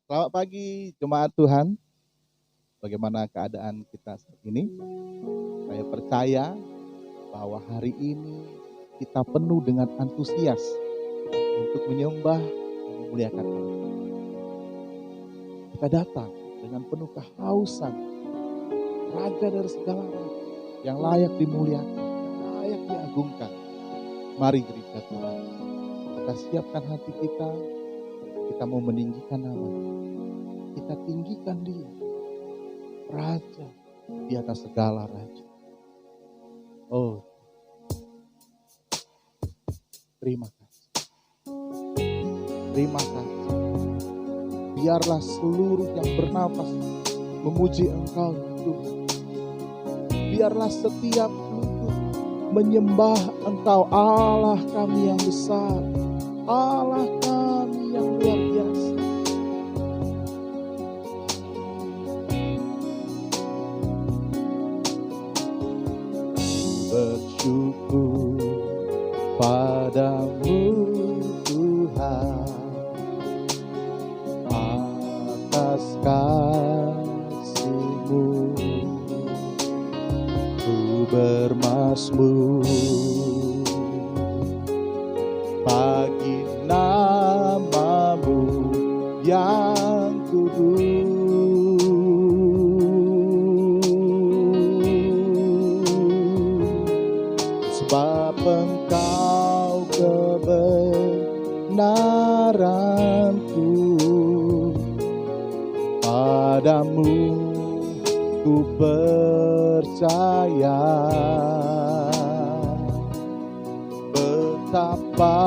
Selamat pagi jemaat Tuhan. Bagaimana keadaan kita saat ini? Saya percaya bahwa hari ini kita penuh dengan antusias untuk menyembah dan memuliakan Allah. Kita datang dengan penuh kehausan, Raja dari segala raja, yang layak dimuliakan, yang layak diagungkan. Mari gereja Tuhan, kita siapkan hati kita mau meninggikan nama-Nya. Kita tinggikan Dia, Raja di atas segala raja. Oh, terima kasih. Terima kasih. Biarlah seluruh yang bernafas memuji Engkau ya Tuhan. Biarlah setiap lutut menyembah Engkau, Allah kami yang besar, Allah kami yang luar biasa. Bersyukur padamu Tuhan atas kasih-Mu, ku bermazmur bagi nama-Mu yang kudus. Sebab Engkau kebenaranku, padamu ku percaya. Betapa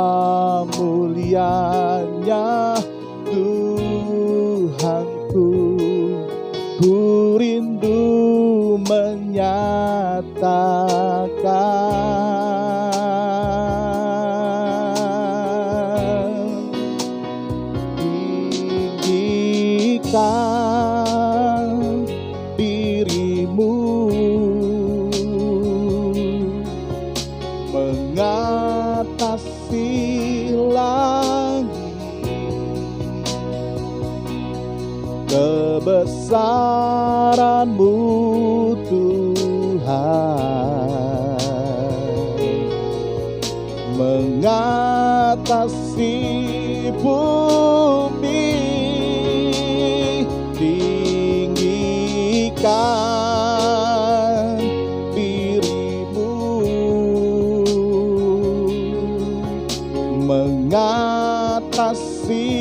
mulianya Tuhanku, ku rindu menyatakan. Tinggikan diri-Mu mengatasi langit, kebesaran-Mu Tuhan mengatasi bumi. Tinggikan diri-Mu mengatasi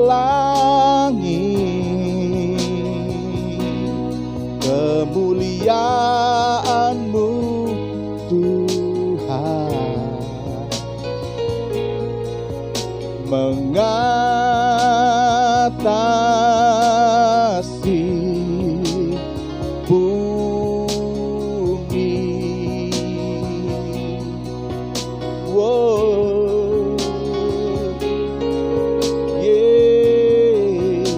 langit, kemuliaan-Mu Tuhan mengatasi bumi. Wow, yeah.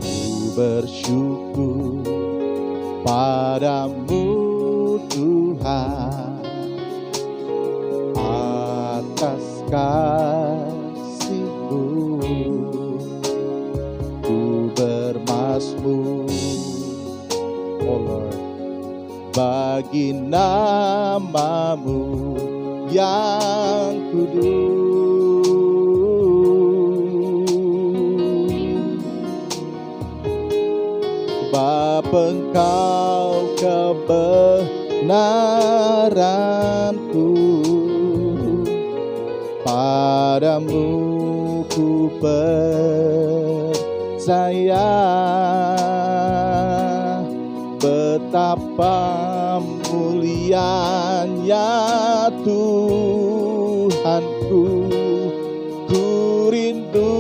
Ku bersyukur padamu Tuhan atas kasih-Mu, ku bermazmur, oh Lord, bagi nama-Mu yang kudus. Sebab Engkau kebenaranku, padamu ku percaya. Betapa mulianya Tuhanku, ku rindu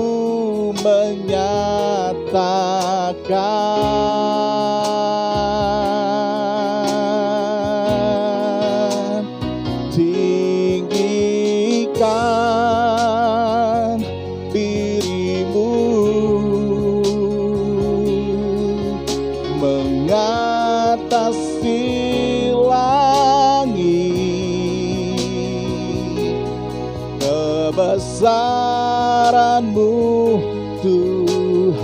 menyatakan. Tinggikan diri-Mu mengatasi langit, kebesaran-Mu Tuhan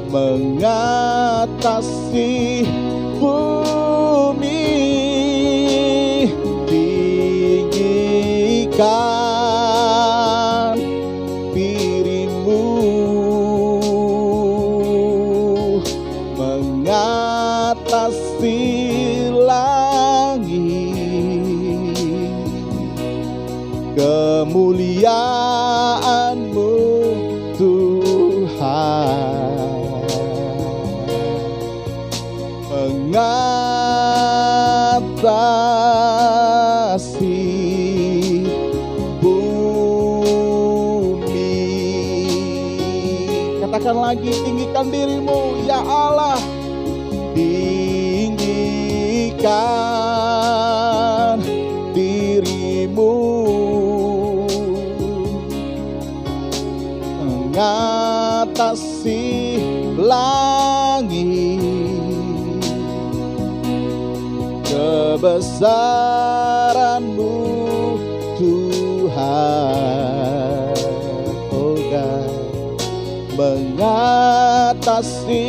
mengatasi bumi, tinggikan diri-Mu mengatasi langit, kemuliaan-Mu Tuhan mengatasi bumi. Katakan lagi, tinggikan diri-Mu ya Allah, tinggikan diri-Mu mengatasi langit, kebesaran-Mu Tuhan, oh God, mengatasi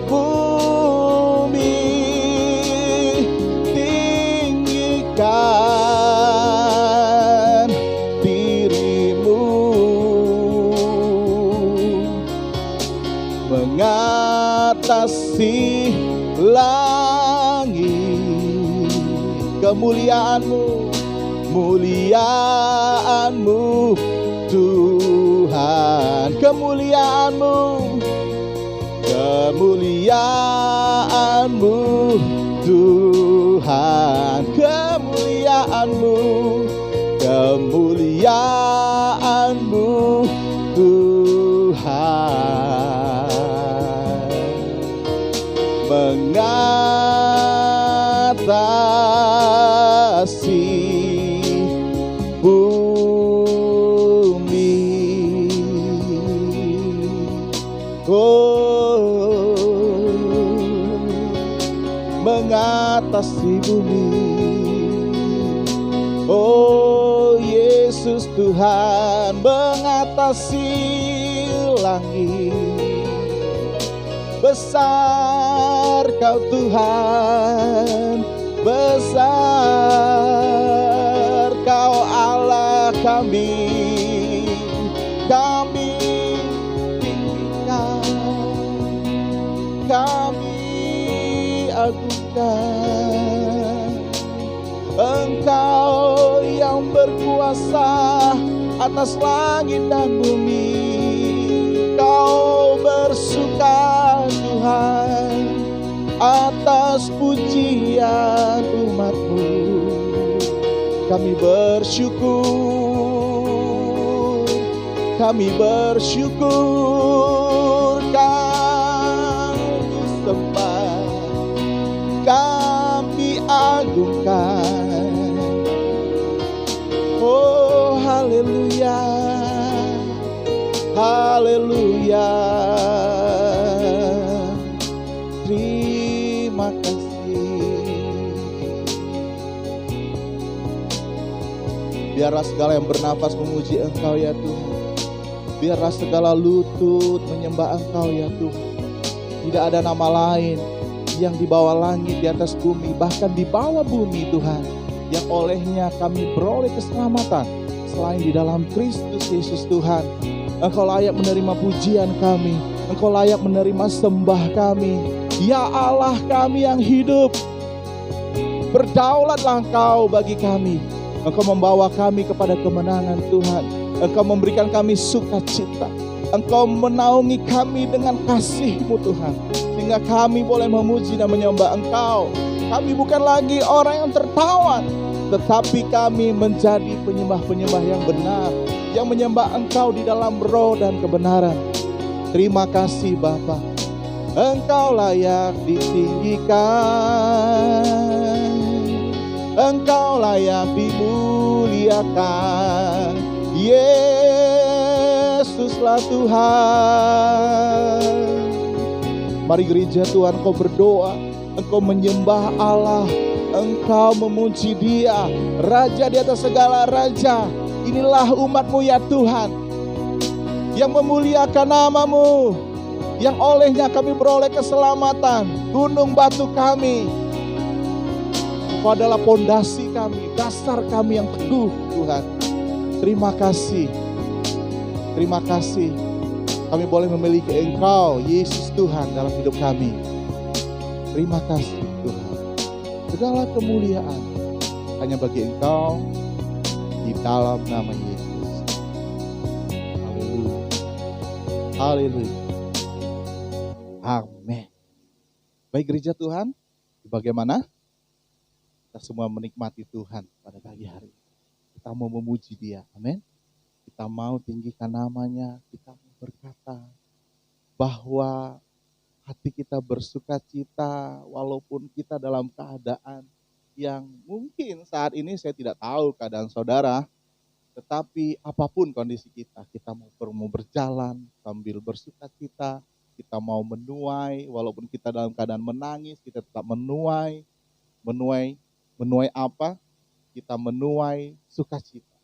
bumi, tinggikan diri-Mu mengatasi langit, kemuliaan-Mu, muliaan-Mu Tuhan, kemuliaan-Mu, kemuliaan-Mu Tuhan, kemuliaan-Mu, kemuliaan-Mu Tuhan mengatasi bumi, oh, mengatasi bumi, oh Yesus Tuhan mengatasi langit. Besar Kau Tuhan, besar Kau Allah kami, kami tinggikan, kami agungkan. Engkau yang berkuasa atas langit dan bumi, Kau bersuka Tuhan atas pujian umat-Mu. Kami bersyukur, kami bersyukur, kami sembah, kami agungkan. Oh haleluya, haleluya. Terima kasih. Biarlah segala yang bernafas memuji Engkau ya Tuhan. Biarlah segala lutut menyembah Engkau ya Tuhan. Tidak ada nama lain yang di bawah langit, di atas bumi, bahkan di bawah bumi Tuhan, yang olehnya kami beroleh keselamatan selain di dalam Kristus Yesus Tuhan. Engkau layak menerima pujian kami, Engkau layak menerima sembah kami. Ya Allah kami yang hidup, berdaulatlah Engkau bagi kami. Engkau membawa kami kepada kemenangan Tuhan. Engkau memberikan kami sukacita. Engkau menaungi kami dengan kasih-Mu Tuhan, sehingga kami boleh memuji dan menyembah Engkau. Kami bukan lagi orang yang tertawan, tetapi kami menjadi penyembah-penyembah yang benar, yang menyembah Engkau di dalam roh dan kebenaran. Terima kasih Bapa. Engkau layak ditinggikan, Engkau layak dimuliakan. Yesuslah Tuhan. Mari gereja Tuhan, Engkau berdoa, Engkau menyembah Allah Engkau memuji Dia, Raja di atas segala raja. Inilah umat-Mu ya Tuhan, yang memuliakan nama-Mu, yang olehnya kami beroleh keselamatan. Gunung batu kami, Engkau adalah pondasi kami, dasar kami yang teguh Tuhan. Terima kasih, terima kasih. Kami boleh memiliki Engkau, Yesus Tuhan, dalam hidup kami. Terima kasih Tuhan. Segala kemuliaan hanya bagi Engkau di dalam nama Yesus. Haleluya. Haleluya. Amin. Baik gereja Tuhan, bagaimana? Kita semua menikmati Tuhan pada pagi hari. Kita mau memuji Dia. Amin. Kita mau tinggikan namanya. Kita mau berkata bahwa hati kita bersuka cita walaupun kita dalam keadaan yang mungkin saat ini saya tidak tahu keadaan saudara. Tetapi apapun kondisi kita mau berjalan sambil bersuka cita. Kita mau menuai walaupun kita dalam keadaan menangis, kita tetap menuai. Menuai apa? Kita menuai sukacita.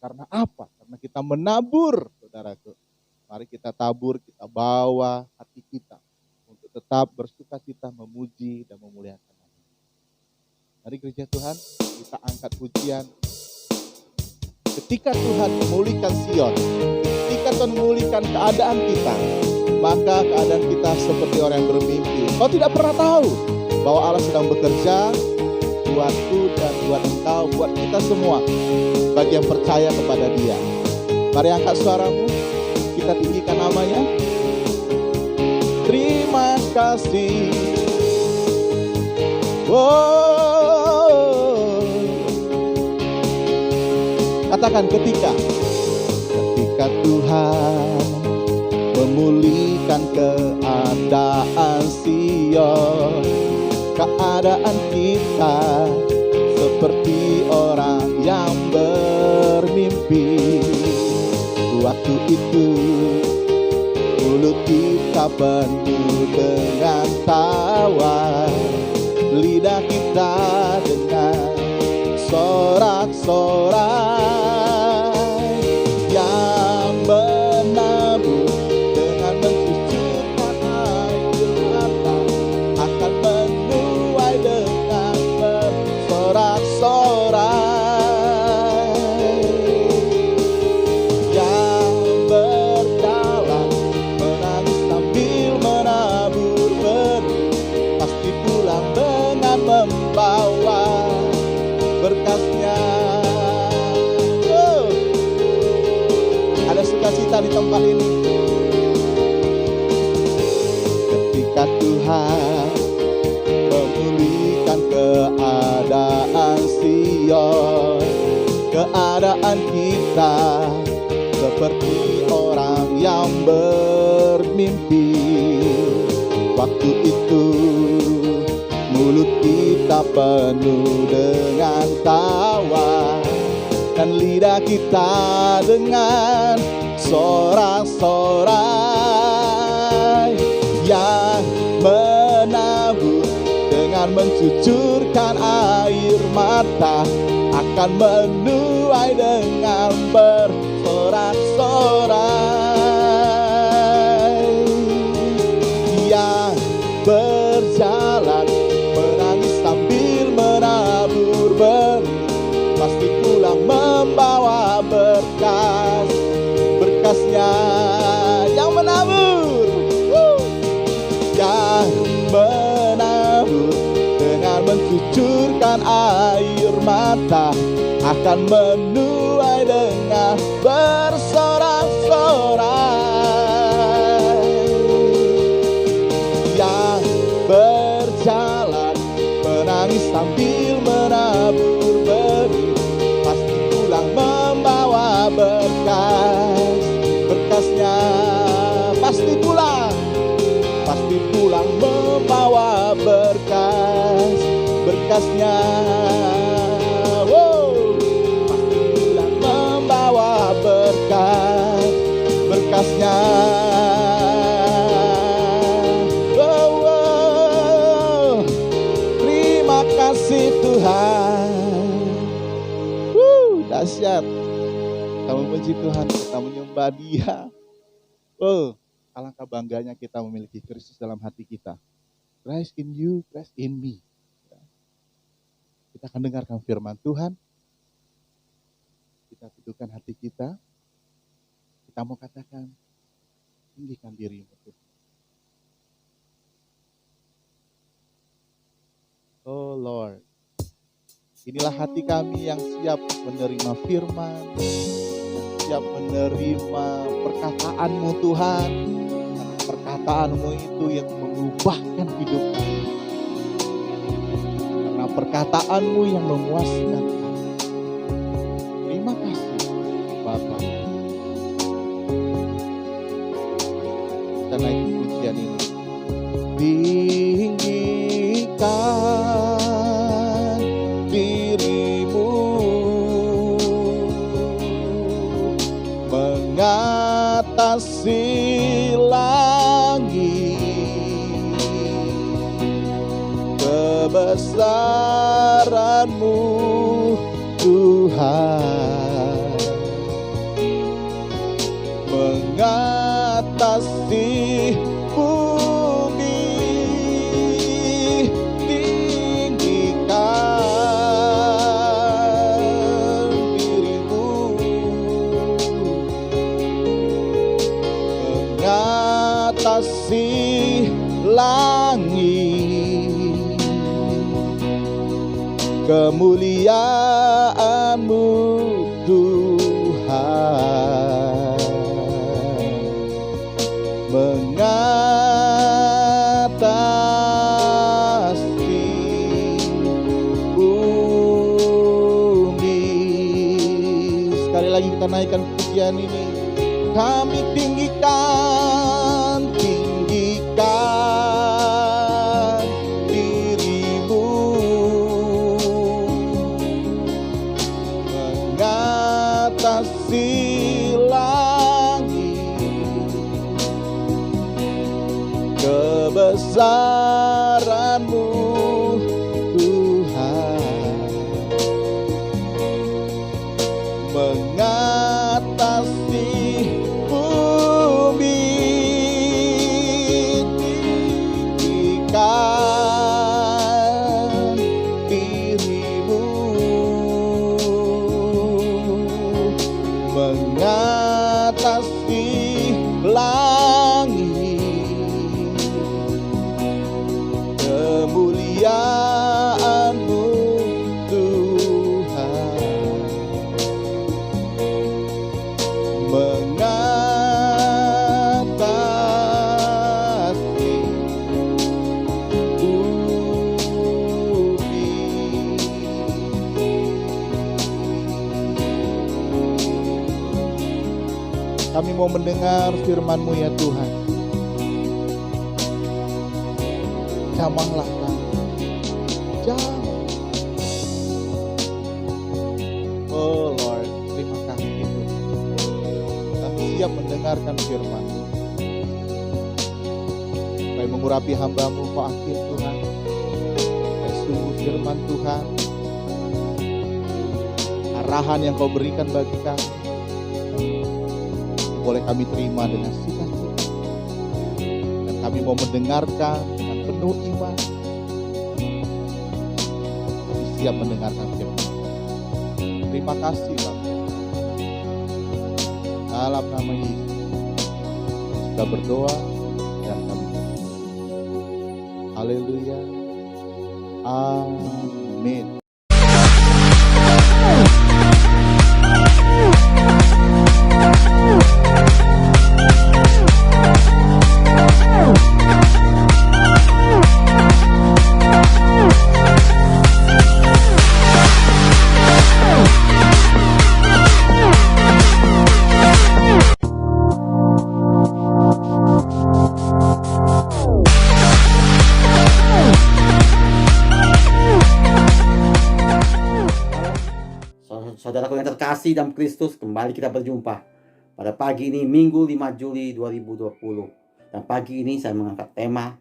Karena apa? Karena kita menabur, saudaraku. Mari kita tabur, kita bawa hati kita untuk tetap bersuka cita, memuji dan memuliakan Nama. Mari gereja Tuhan, kita angkat pujian. Ketika Tuhan memulihkan Sion, ketika Tuhan memulihkan keadaan kita, maka keadaan kita seperti orang yang bermimpi. Kau tidak pernah tahu bahwa Allah sedang bekerja buatku dan buat engkau, buat kita semua, bagi yang percaya kepada Dia. Mari angkat suaramu, kita tinggikan namanya. Terima kasih. Katakan ketika Tuhan memulihkan keadaan Sion, keadaan kita seperti orang yang bermimpi. Waktu itu mulut kita penuh dengan tawa, lidah kita dengan sorak-sorai, yang menabur dengan mencucurkan air mata akan menuai dengan bersorak-sorai, yang berjalan menangis sambil menabur benih pasti pulang dengan membawa berkasnya. Ada sukacita di tempat ini. Ketika Tuhan memulihkan keadaan Sion, keadaan kita seperti orang yang bermimpi. Waktu itu mulut kita penuh dengan tawa, dan lidah kita dengan sorak-sorai, yang menabur dengan mencucurkan air mata akan menuai dengan bersorak-sorai, yang berjalan menangis sambil menabur benih pasti pulang membawa berkasnya. Yang menabur, yang menabur dengan mencucurkan air mata akan menuai dengan bersorak-sorai, yang berjalan menangis sambil menabur benih pasti pulang membawa berkasnya. Pasti pulang membawa berkasnya. Pasti pulang membawa berkasnya. Terima Terima kasih Tuhan. Dahsyat. Kita memuji Tuhan, kita menyembah Dia. Alangkah bangganya kita memiliki Kristus dalam hati kita. Christ in you, Christ in me. Kita akan dengarkan firman Tuhan. Kita dudukkan hati kita. Kita mau katakan, tinggikan dirimu Tuhan. Oh Lord, inilah hati kami yang siap menerima firman, yang siap menerima perkataan-Mu Tuhan. Perkataan-Mu itu yang mengubahkan hidup kami. Karena perkataan-Mu yang memuaskan kami. Terima kasih Bapa. Kita naik pujian ini. Tinggikan dirimu mengatasi langit, kebesaran-Mu Tuhan mengatasi bumi. Tinggikan dirimu mengatasi langit, kemuliaan-Mu Tuhan mengatasi bumi. Sekali lagi kita naikkan pujian ini. Kami tinggikan dirimu mengatasi langit, kebesaran-Mu Tuhan mengatasi bumi. Tinggikan dirimu mengatasi langit, kemuliaan-Mu Tuhan mengatasi bumi. Kami mau mendengar firman-Mu ya Tuhan. Jamahlah kami. Jamah. Oh Lord, terima kasih Tuhan. Kami siap mendengarkan firman. Supaya mengurapi hamba-Mu Kau akhir Tuhan. Supaya sungguh firman Tuhan, arahan yang Kau berikan bagi kami, boleh kami terima dengan sukacita. Dan kami mau mendengarkan dengan penuh iman. Kami siap mendengarkan firman. Terima kasih Bapak. Dalam nama Yesus kita berdoa dan kami haleluya. Amin. Saudaraku yang terkasih dalam Kristus, kembali kita berjumpa pada pagi ini, Minggu 5 Juli 2020. Dan pagi ini saya mengangkat tema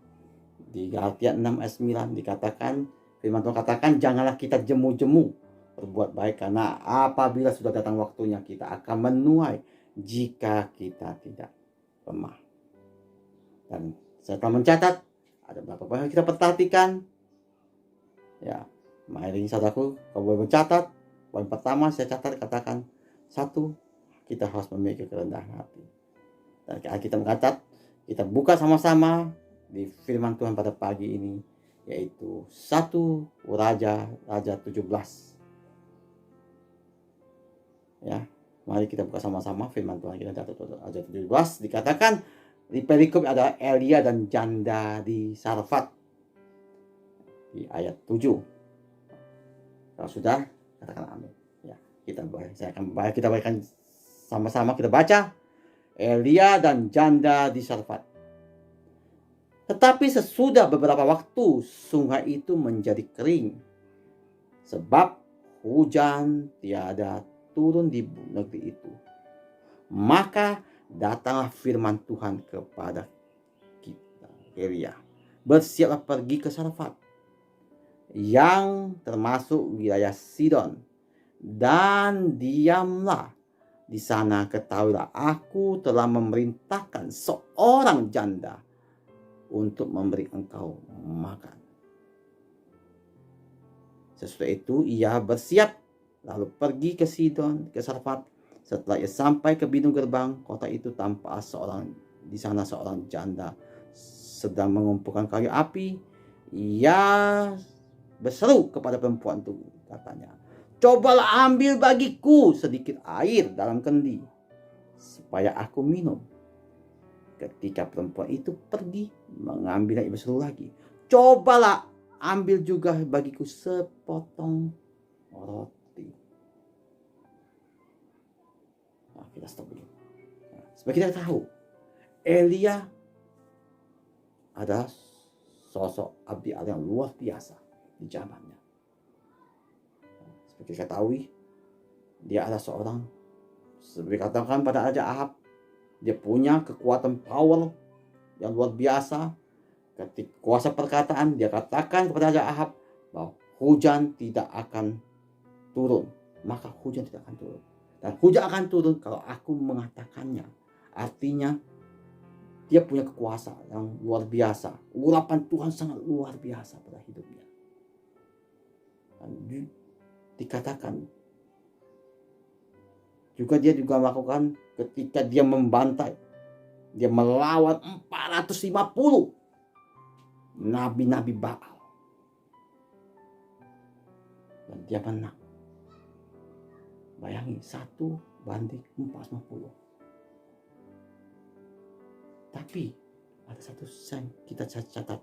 di Galatia 6 ayat 9, dikatakan, Firman Tuhan katakan, janganlah kita jemu-jemu berbuat baik, karena apabila sudah datang waktunya kita akan menuai jika kita tidak lemah. Dan saya telah mencatat ada beberapa poin yang kita perhatikan. Ya, mari saudaraku, kalau boleh mencatat, poin pertama saya catat, katakan, 1, kita harus memiliki kerendahan hati. Dan kita mencatat, kita buka sama-sama di firman Tuhan pada pagi ini, yaitu 1 Raja 17. Ya, mari kita buka sama-sama firman Tuhan kita, Raja 17. Dikatakan di perikop ada Elia dan janda di Sarfat di ayat 7. Kalau sudah, katakan amin. Ya, kita bacakan sama-sama, kita baca Elia dan janda di Sarfat. Tetapi sesudah beberapa waktu sungai itu menjadi kering, sebab hujan tiada turun di negeri itu. Maka datanglah firman Tuhan kepada kita, Elia, bersiaplah pergi ke Sarfat, yang termasuk wilayah Sidon, dan diamlah di sana. Ketahuilah, aku telah memerintahkan seorang janda untuk memberi engkau makan. Sesudah itu ia bersiap, lalu pergi ke Sidon, ke Sarfat. Setelah ia sampai ke pintu gerbang kota itu, tampak di sana seorang janda sedang mengumpulkan kayu api. Ia berseru kepada perempuan itu, katanya, cobalah ambil bagiku sedikit air dalam kendi, supaya aku minum. Ketika perempuan itu pergi mengambilnya, ia berseru lagi, cobalah ambil juga bagiku sepotong roti. Nah, kita stop dulu. Supaya kita tahu, Elia adalah sosok abdi Allah yang luar biasa di zamannya. Seperti kita tahu, dia adalah seorang, seperti katakan pada Raja Ahab, dia punya kekuatan power yang luar biasa. Ketika kuasa perkataan, dia katakan kepada Raja Ahab bahwa hujan tidak akan turun, maka hujan tidak akan turun. Dan hujan akan turun kalau aku mengatakannya. Artinya dia punya kekuasaan yang luar biasa. Urapan Tuhan sangat luar biasa pada hidupnya. Dan dikatakan juga dia juga melakukan ketika dia membantai, dia melawan 450 nabi-nabi Baal, dan dia menang. Bayangin, 1:450. Tapi ada satu yang kita catat,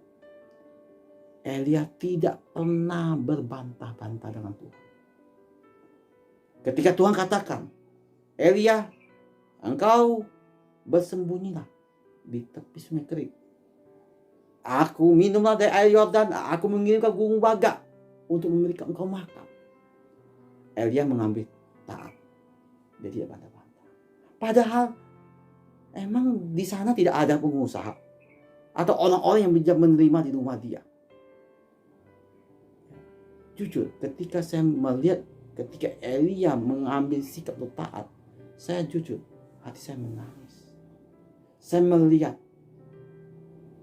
Elia tidak pernah berbantah-bantah dengan Tuhan. Ketika Tuhan katakan, Elia, engkau bersembunyilah di tepi sungai kering. Aku minumlah dari air Yordan, aku mengirimkan gunung Baga untuk memberikan engkau makan. Elia mengambil taat. Dia tidak bantah-bantah. Padahal emang di sana tidak ada pengusaha atau orang-orang yang bisa menerima di rumah dia. Jujur, ketika saya melihat ketika Elia mengambil sikap untuk taat, saya jujur, hati saya menangis. Saya melihat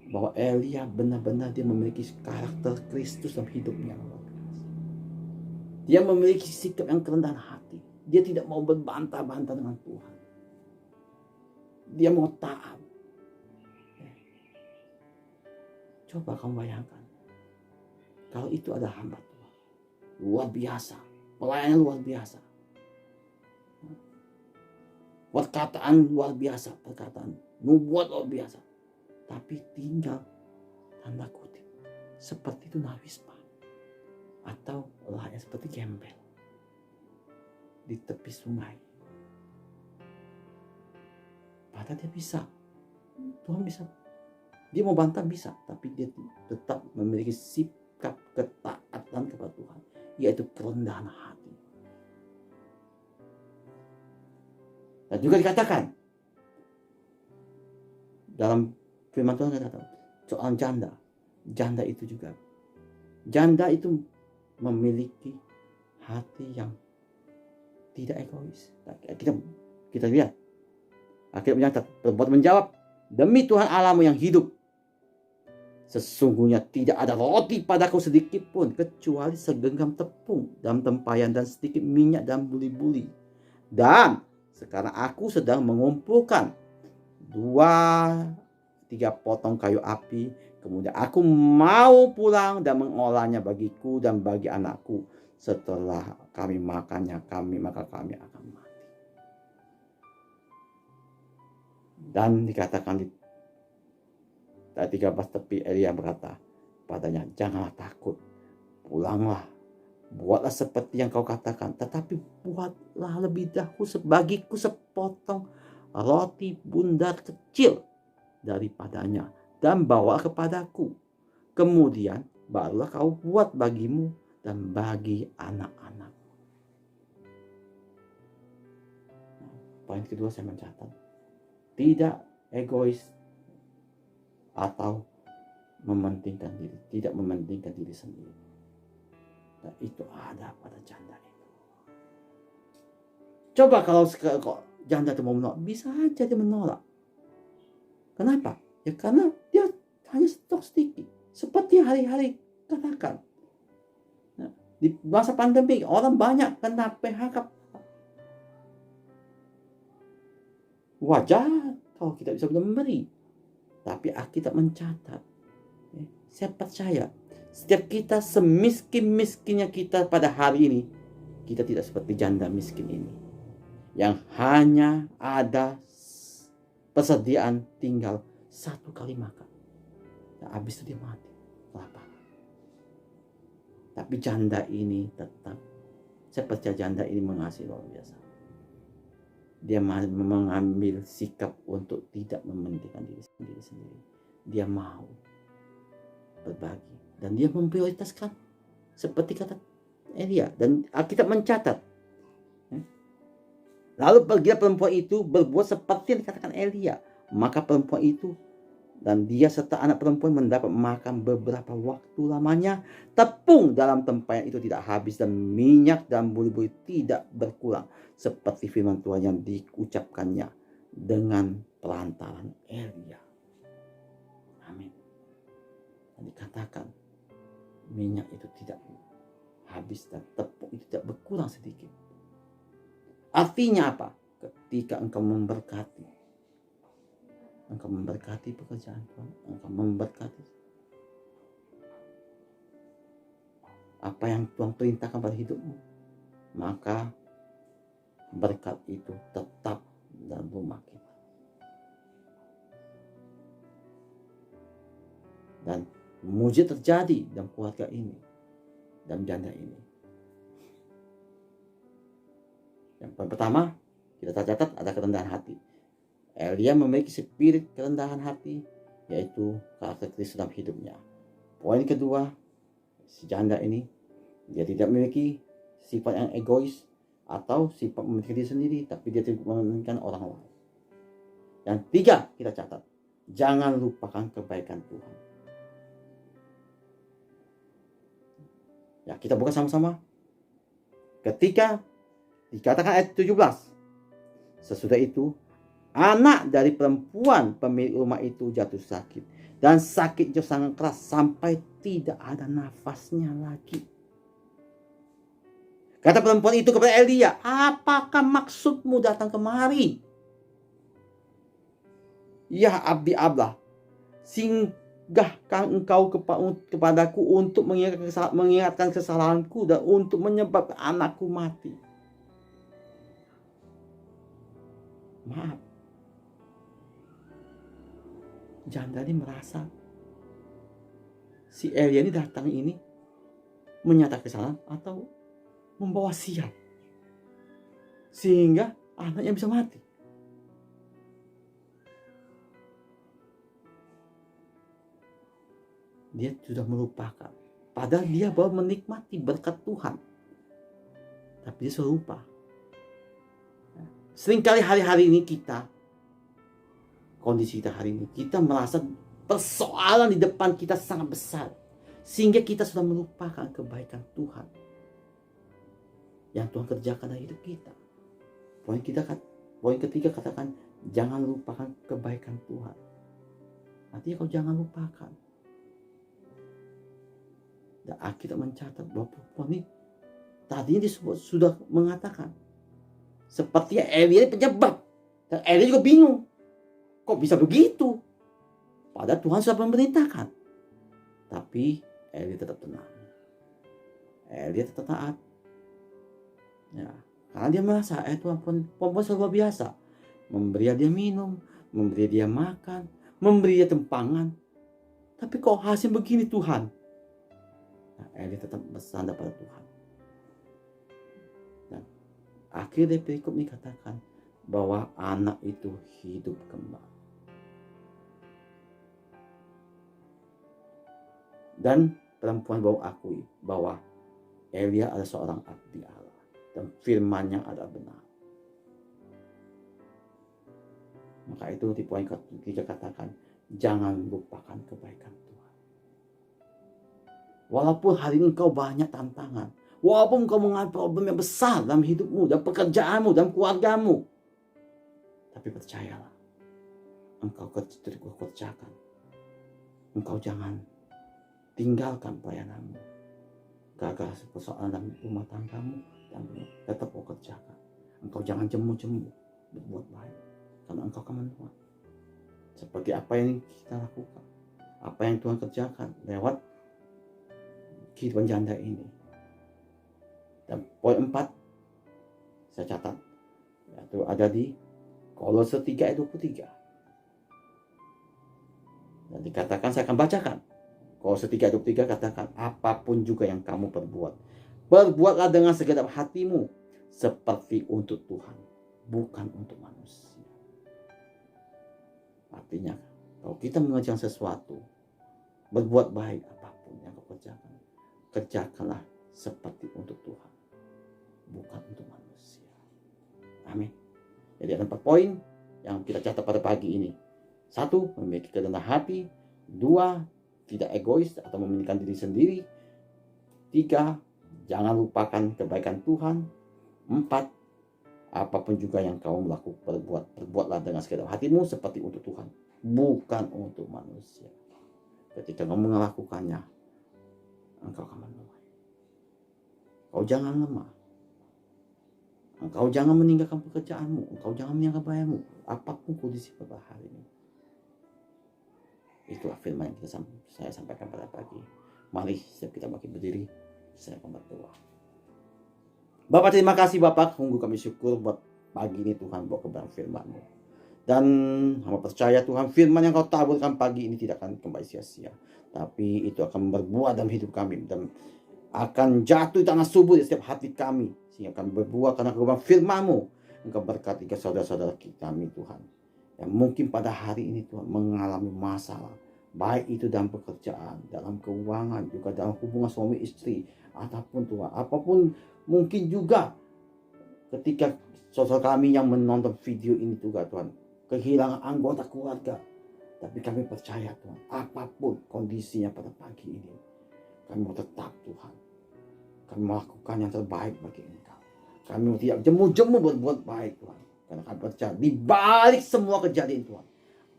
bahwa Elia benar-benar dia memiliki karakter Kristus dalam hidupnya. Dia memiliki sikap yang kerendahan hati. Dia tidak mau berbantah-bantah dengan Tuhan. Dia mau taat. Coba kamu bayangkan, kalau itu ada hamba Tuhan, luar biasa, pelayanan luar biasa, perkataan luar biasa, perkataan nubuat luar biasa, tapi tinggal tanda kutip seperti tunawisma atau rakyat seperti gembel di tepi sungai. Padahal dia bisa, Tuhan bisa, dia mau bantah bisa, tapi dia tetap memiliki sikap ketaatan kepada Tuhan, yaitu kerendahan hati. Dan juga dikatakan dalam firman Tuhan, katakan soal janda itu juga Janda itu memiliki hati yang tidak egois. Kita lihat. Akhirnya perempuan menjawab, demi Tuhan Allahmu yang hidup, sesungguhnya tidak ada roti padaku sedikit pun kecuali segenggam tepung dalam tempayan dan sedikit minyak dalam buli-buli. Dan sekarang aku sedang mengumpulkan 2-3 potong kayu api. Kemudian aku mau pulang dan mengolahnya bagiku dan bagi anakku. Setelah kami makannya, maka kami akan mati. Dan dikatakan di ayat 13 tepi, Elia berkata padanya, janganlah takut, pulanglah, buatlah seperti yang kau katakan, tetapi buatlah lebih dahulu bagiku sepotong roti bundar kecil daripadanya dan bawa kepadaku. Kemudian barulah kau buat bagimu dan bagi anak-anak. Poin kedua saya mencatat, tidak egois atau mementingkan diri, tidak mementingkan diri sendiri. Dan itu ada pada janda itu. Coba kalau janda itu mau menolak, bisa aja dia menolak. Kenapa? Ya karena dia hanya stok sedikit. Seperti hari-hari katakan. Nah, di masa pandemi orang banyak kena PHK. Wajar kalau kita bisa memberi. Tapi Alkitab mencatat, saya percaya setiap kita semiskin-miskinnya kita pada hari ini, kita tidak seperti janda miskin ini yang hanya ada persediaan tinggal 1 kali makan, dan habis itu dia mati kelaparan. Tapi janda ini tetap, saya percaya janda ini mengasihi luar biasa. Dia mengambil sikap untuk tidak mementingkan diri sendiri. Dia mau berbagi dan dia memprioritaskan seperti kata Elia, dan Alkitab mencatat. Lalu pergilah perempuan itu berbuat seperti yang dikatakan Elia. Maka perempuan itu dan dia serta anak perempuan mendapat makan beberapa waktu lamanya. Tepung dalam tempayan itu tidak habis dan minyak dan buli-buli tidak berkurang, seperti firman Tuhan yang diucapkannya dengan perantaran Elia. Amin. Dan dikatakan minyak itu tidak habis dan tepung itu tidak berkurang sedikit. Artinya apa? Ketika engkau memberkati pekerjaan Tuhan, engkau memberkati apa yang Tuhan perintahkan pada hidupmu, maka berkat itu tetap dalam rumah kita. Dan mujizat terjadi dalam keluarga ini, dalam janda ini. Yang pertama, kita catat ada kerendahan hati. Elia memiliki spirit kerendahan hati, yaitu karakteristik dalam hidupnya. Poin kedua, si janda ini, dia tidak memiliki sifat yang egois atau sifat memiliki diri sendiri, tapi dia tidak mementingkan orang lain. Yang tiga, kita catat, jangan lupakan kebaikan Tuhan. Ya, kita buka sama-sama. Ketika dikatakan ayat 17, sesudah itu anak dari perempuan pemilik rumah itu jatuh sakit, dan sakitnya sangat keras sampai tidak ada nafasnya lagi. Kata perempuan itu kepada Elia, apakah maksudmu datang kemari? Ya abdi Allah, singgahkan engkau kepadaku untuk mengingatkan kesalahanku dan untuk menyebabkan anakku mati. Maaf, janda ini merasa si Elia ini datang ini menyatakan kesalahan atau membawa sial sehingga anaknya bisa mati. Dia sudah melupakan, padahal dia baru menikmati berkat Tuhan, tapi dia sudah lupa. Seringkali hari-hari ini kondisi kita hari ini, kita merasa persoalan di depan kita sangat besar. sehingga kita sudah melupakan kebaikan Tuhan yang Tuhan kerjakan dalam hidup kita. Poin ketiga katakan, jangan lupakan kebaikan Tuhan. Artinya kau jangan lupakan. Dan Alkitab mencatat bahwa perempuan ini tadinya sudah mengatakan seperti Elia penyebab. Dan Elia juga bingung. Kok bisa begitu? Padahal Tuhan sudah memerintahkan. Tapi Elia tetap tenang. Elia tetap taat. Ya, karena dia merasa Tuhan perempuan luar biasa. Memberi dia minum, memberi dia makan, memberi dia tempangan. Tapi kok hasil begini Tuhan? Nah, Elia tetap bersandar pada Tuhan. Dan akhirnya perikop ini katakan bahwa anak itu hidup kembali. Dan perempuan bawa akui bahwa Elia adalah seorang abdi Allah dan firman-Nya adalah benar. Maka itu di poin ketiga katakan, jangan lupakan kebaikan Tuhan. Walaupun hari ini engkau banyak tantangan, walaupun engkau mengalami problem yang besar dalam hidupmu, dalam pekerjaanmu, dalam keluargamu, tapi percayalah, engkau kerjakan. Engkau jangan tinggalkan pelayananmu. Gagal persoalan dalam rumah tanggamu, dan tetap kau kerjakan. Engkau jangan jemu-jemu berbuat baik, karena engkau akan menuai. Seperti apa yang kita lakukan, apa yang Tuhan kerjakan lewat kehidupan janda ini. Dan poin 4 saya catat, yaitu ada di Kolose 3 ayat 23. Dan dikatakan, saya akan bacakan. Kolose 3 ayat 23 katakan, apapun juga yang kamu perbuat, perbuatlah dengan segenap hatimu seperti untuk Tuhan, bukan untuk manusia. Artinya, kalau kita mengerjakan sesuatu, berbuat baik apapun yang kau kerjakan, kerjakanlah seperti untuk Tuhan, bukan untuk manusia. Amin. Jadi ada 4 poin yang kita catat pada pagi ini. 1, memiliki kerendahan hati. 2, tidak egois atau mementingkan diri sendiri. 3, jangan lupakan kebaikan Tuhan. 4, apapun juga yang kau melakukan, perbuatlah dengan segenap hatimu seperti untuk Tuhan, bukan untuk manusia. Ketika kau melakukannya, engkau akan menuai. Kau jangan lemah. Engkau jangan meninggalkan pekerjaanmu. Engkau jangan meninggalkan pelayananmu. Apapun kondisi pada hari ini. Itulah firman yang saya sampaikan pada pagi. Mari setiap kita bangkit berdiri. Saya akan berdoa. Bapak, terima kasih Bapak. Sungguh kami syukur buat pagi ini Tuhan, buat kebenaran firman-Mu. Dan hamba percaya Tuhan, firman yang kau taburkan pagi ini tidak akan kembali sia-sia. Tapi itu akan berbuah dalam hidup kami. Dan akan jatuh di tanah subur di setiap hati kami. Sehingga akan berbuah karena kebenaran firman-Mu. Engkau berkati ke saudara-saudara kami Tuhan, yang mungkin pada hari ini Tuhan mengalami masalah. Baik itu dalam pekerjaan, dalam keuangan, juga dalam hubungan suami istri. Ataupun Tuhan, apapun mungkin juga ketika saudara kami yang menonton video ini juga Tuhan, kehilangan anggota keluarga. Tapi kami percaya Tuhan, apapun kondisinya pada pagi ini, kami mau tetap Tuhan. Kami melakukan yang terbaik bagi Engkau. Kami tidak jemu-jemu berbuat baik Tuhan. Karena kami percaya di balik semua kejadian Tuhan,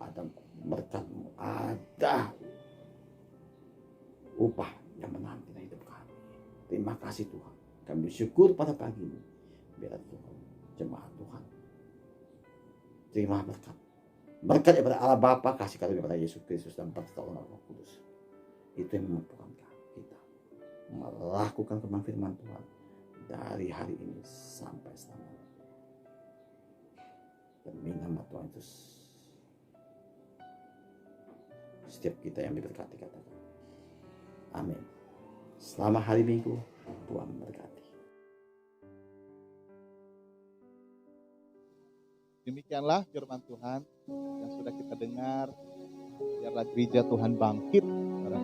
ada berkat-Mu, ada upah yang menanti dalam hidup kami. Terima kasih Tuhan. Kami bersyukur pada pagi ini. Biar Tuhan, jemaat Tuhan, terima berkat. Berkat daripada Allah Bapa, kasih karunia daripada Yesus Kristus, dan pertolongan Roh Kudus. Itu yang memampukan kita melakukan kebenaran firman Tuhan dari hari ini sampai selamanya. Demi nama Tuhan Yesus, setiap kita yang diberkati katakan amin. Selamat hari Minggu, Tuhan memberkati. Demikianlah firman Tuhan yang sudah kita dengar. Biarlah gereja Tuhan bangkit, saudara.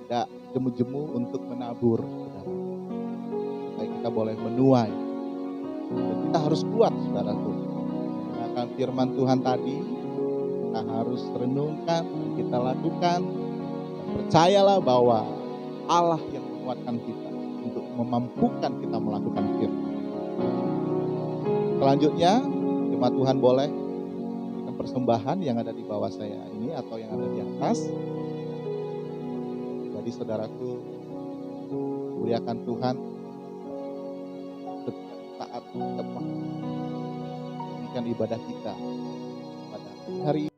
Tidak jemu-jemu untuk menabur, saudara. Supaya kita boleh menuai. Dan kita harus kuat, saudaraku. Menggunakan firman Tuhan tadi, kita harus renungkan, kita lakukan. Dan Percayalah bahwa Allah yang menguatkan kita untuk memampukan kita melakukan firman. Selanjutnya, jemaat Tuhan boleh berikan persembahan yang ada di bawah saya ini atau yang ada di atas. Jadi saudaraku, muliakan Tuhan setiap saat, setiap waktu. Demikian ibadah kita pada hari